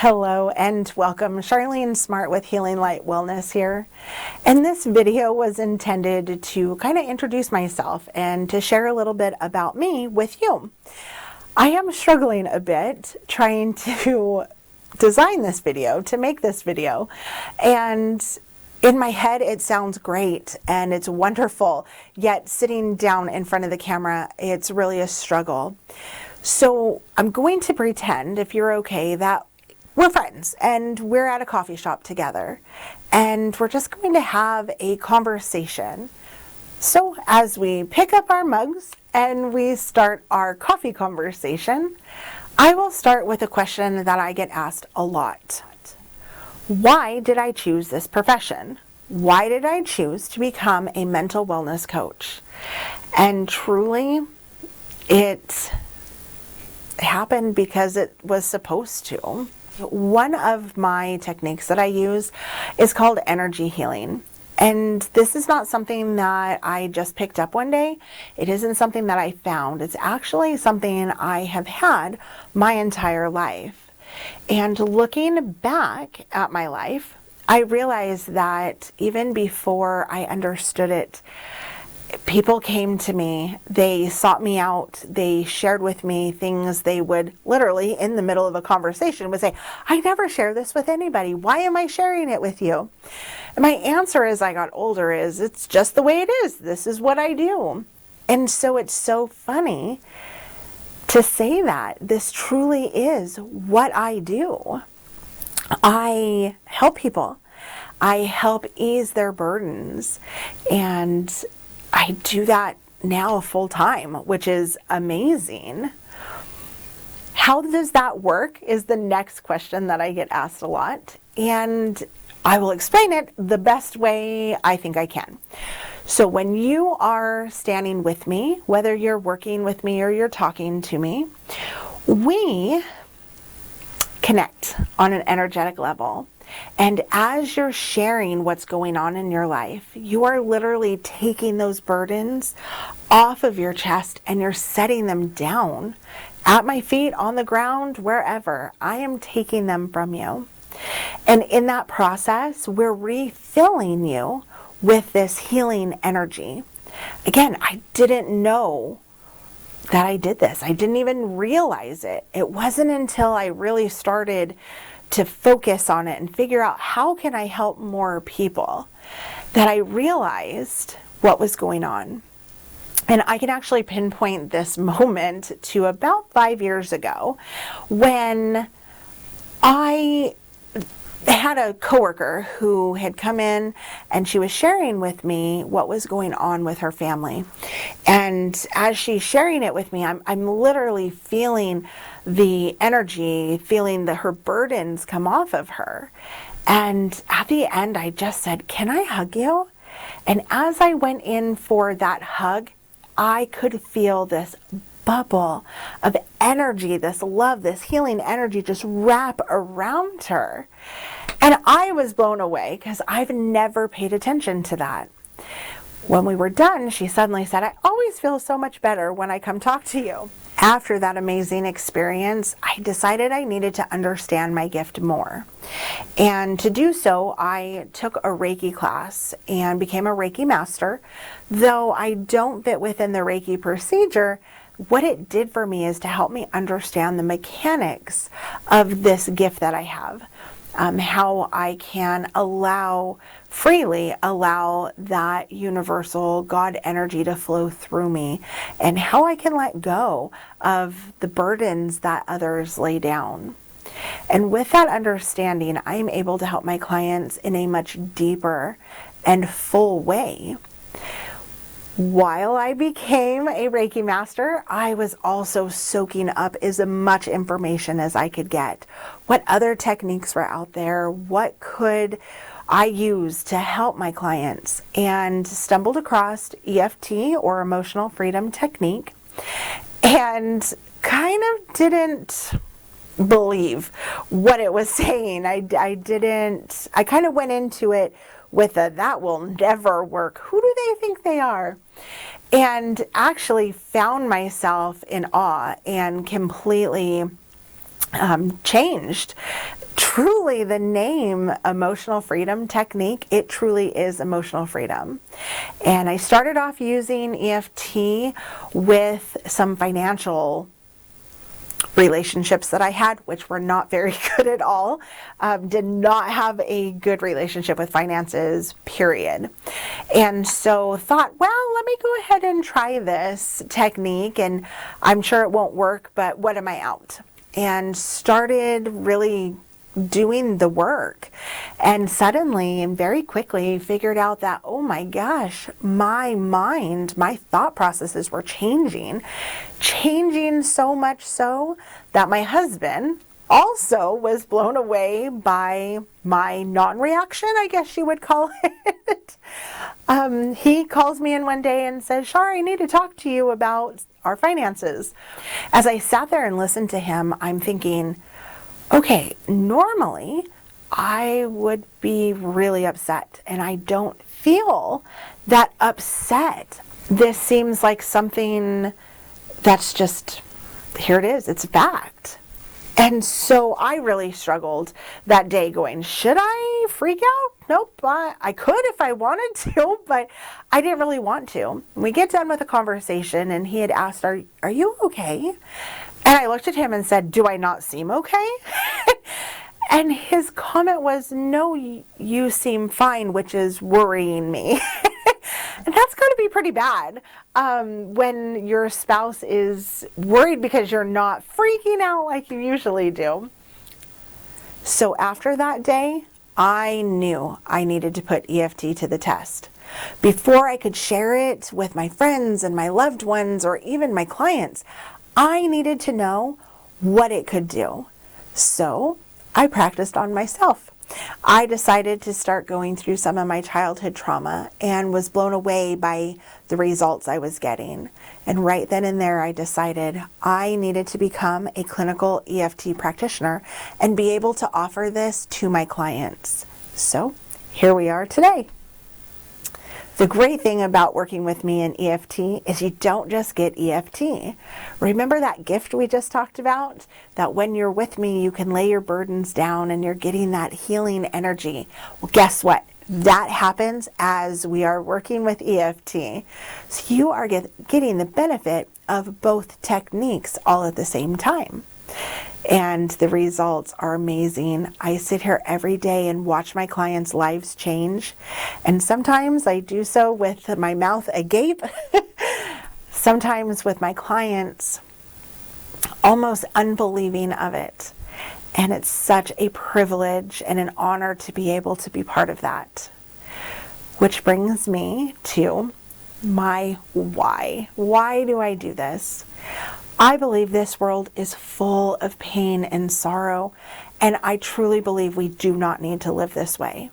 Hello and welcome. Charlene Smart with Healing Light Wellness here. And this video was intended to kind of introduce myself and to share a little bit about me with you. I am struggling a bit trying to design this video, to make this video. And in my head, it sounds great and it's wonderful. Yet sitting down in front of the camera, it's really a struggle. So I'm going to pretend, if you're okay, that we're friends and we're at a coffee shop together and we're just going to have a conversation. So as we pick up our mugs and we start our coffee conversation, I will start with a question that I get asked a lot. Why did I choose this profession? Why did I choose to become a mental wellness coach? And truly, it happened because it was supposed to. One of my techniques that I use is called energy healing. And this is not something that I just picked up one day. It isn't something that I found. It's actually something I have had my entire life. And looking back at my life, I realized that even before I understood it, people came to me, they sought me out, they shared with me things they would literally, in the middle of a conversation, would say, I never share this with anybody. Why am I sharing it with you? And my answer as I got older is, it's just the way it is. This is what I do. And so it's so funny to say that this truly is what I do. I help people. I help ease their burdens. And I do that now full time, which is amazing. How does that work is the next question that I get asked a lot. And I will explain it the best way I think I can. So when you are standing with me, whether you're working with me or you're talking to me, we connect on an energetic level. And as you're sharing what's going on in your life, you are literally taking those burdens off of your chest and you're setting them down at my feet, on the ground, wherever. I am taking them from you. And in that process, we're refilling you with this healing energy. Again, I didn't know that I did this. I didn't even realize it. It wasn't until I really started to focus on it and figure out how can I help more people that I realized what was going on. And I can actually pinpoint this moment to about 5 years ago when I had a coworker who had come in and she was sharing with me what was going on with her family. And as she's sharing it with me, I'm literally feeling the energy, feeling her burdens come off of her. And at the end, I just said, can I hug you? And as I went in for that hug, I could feel this bubble of energy, this love, this healing energy just wrap around her. And I was blown away because I've never paid attention to that. When we were done, she suddenly said, I always feel so much better when I come talk to you. After that amazing experience, I decided I needed to understand my gift more. And to do so, I took a Reiki class and became a Reiki master. Though I don't fit within the Reiki procedure, what it did for me is to help me understand the mechanics of this gift that I have. How I can freely allow that universal God energy to flow through me, and how I can let go of the burdens that others lay down. And with that understanding, I'm able to help my clients in a much deeper and full way. While I became a Reiki master, I was also soaking up as much information as I could get. What other techniques were out there? What could I use to help my clients? And stumbled across EFT, or emotional freedom technique, and kind of didn't believe what it was saying. I kind of went into it with that will never work. Who do they think they are? And actually found myself in awe and completely changed truly the name emotional freedom technique, it truly is emotional freedom. And I started off using EFT with some financial relationships that I had, which were not very good at all. Did not have a good relationship with finances, period. And so thought, well, let me go ahead and try this technique, and I'm sure it won't work, but what am I out? And started really doing the work, and suddenly and very quickly figured out that, oh my gosh, my mind, my thought processes were changing so much so that my husband also was blown away by my non-reaction, I guess you would call it. He calls me in one day and says, Char, I need to talk to you about our finances. As I sat there and listened to him, I'm thinking, okay, normally I would be really upset, and I don't feel that upset. This seems like something that's just, here it is, it's fact. And so I really struggled that day going, should I freak out? Nope, I could if I wanted to, but I didn't really want to. We get done with the conversation, and he had asked, are you okay? And I looked at him and said, do I not seem okay? And his comment was, no, you seem fine, which is worrying me. And that's going to be pretty bad when your spouse is worried because you're not freaking out like you usually do. So after that day, I knew I needed to put EFT to the test. Before I could share it with my friends and my loved ones or even my clients, I needed to know what it could do. So I practiced on myself. I decided to start going through some of my childhood trauma and was blown away by the results I was getting. And right then and there, I decided I needed to become a clinical EFT practitioner and be able to offer this to my clients. So here we are today. The great thing about working with me in EFT is you don't just get EFT. Remember that gift we just talked about? That when you're with me, you can lay your burdens down and you're getting that healing energy. Well, guess what? That happens as we are working with EFT. So you are getting the benefit of both techniques all at the same time. And the results are amazing. I sit here every day and watch my clients' lives change. And sometimes I do so with my mouth agape. Sometimes with my clients almost unbelieving of it. And it's such a privilege and an honor to be able to be part of that. Which brings me to my why. Why do I do this? I believe this world is full of pain and sorrow, and I truly believe we do not need to live this way.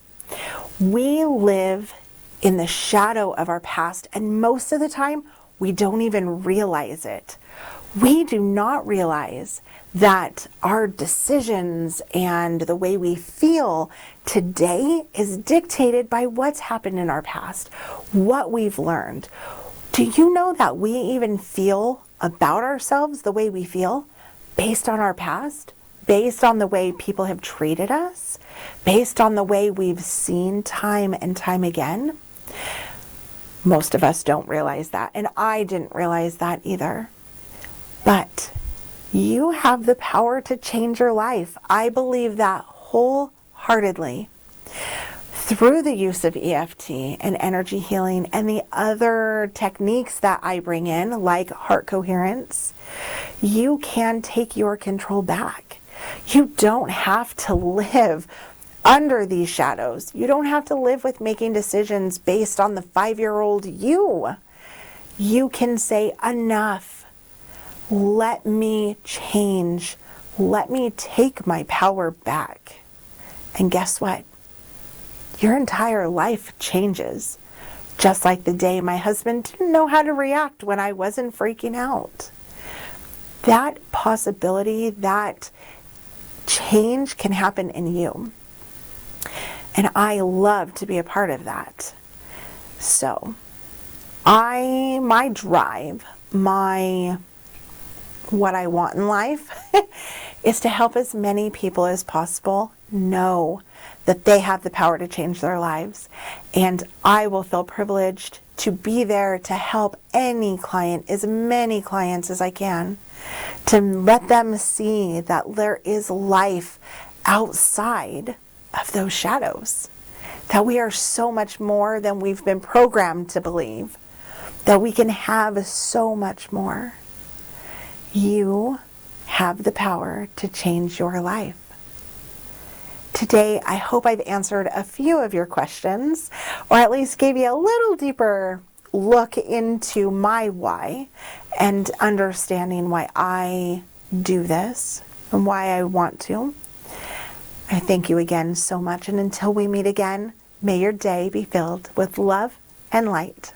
We live in the shadow of our past, and most of the time, we don't even realize it. We do not realize that our decisions and the way we feel today is dictated by what's happened in our past, what we've learned. Do you know that we even feel about ourselves the way we feel based on our past, based on the way people have treated us, based on the way we've seen time and time again? Most of us don't realize that, and I didn't realize that either. But you have the power to change your life. I believe that wholeheartedly. Through the use of EFT and energy healing and the other techniques that I bring in, like heart coherence, you can take your control back. You don't have to live under these shadows. You don't have to live with making decisions based on the 5-year-old you. You can say, enough. Let me change. Let me take my power back. And guess what? Your entire life changes. Just like the day my husband didn't know how to react when I wasn't freaking out. That possibility, that change can happen in you. And I love to be a part of that. So, my drive, what I want in life is to help as many people as possible know that they have the power to change their lives. And I will feel privileged to be there to help any client, as many clients as I can, to let them see that there is life outside of those shadows, that we are so much more than we've been programmed to believe, that we can have so much more. You have the power to change your life. Today, I hope I've answered a few of your questions, or at least gave you a little deeper look into my why and understanding why I do this and why I want to. I thank you again so much, and until we meet again, may your day be filled with love and light.